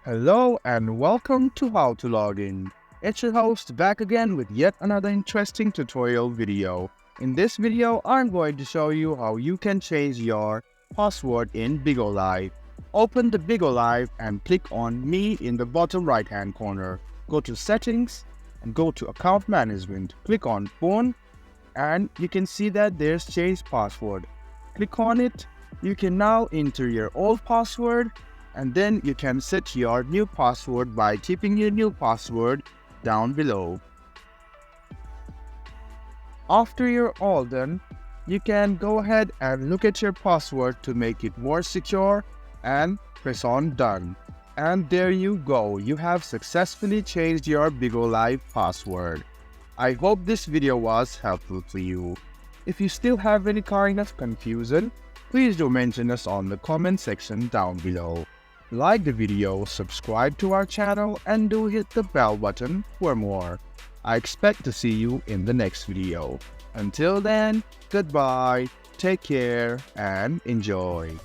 Hello and welcome to How to Log In. It's your host back again with yet another interesting tutorial video. In this video, I'm going to show you how you can change your password in Bigo Live. Open the Bigo Live and click on Me in the bottom right hand corner. Go to Settings and go to Account Management. Click on Phone and you can see that there's Change Password. Click on it. You can now enter your old password and then you can set your new password by typing your new password down below. After you're all done, you can go ahead and look at your password to make it more secure and press on Done. And there you go, you have successfully changed your Bigo Live password. I hope this video was helpful to you. If you still have any kind of confusion, please do mention us on the comment section down below. Like the video, subscribe to our channel, and do hit the bell button for more. I expect to see you in the next video. Until then, goodbye, take care, and enjoy.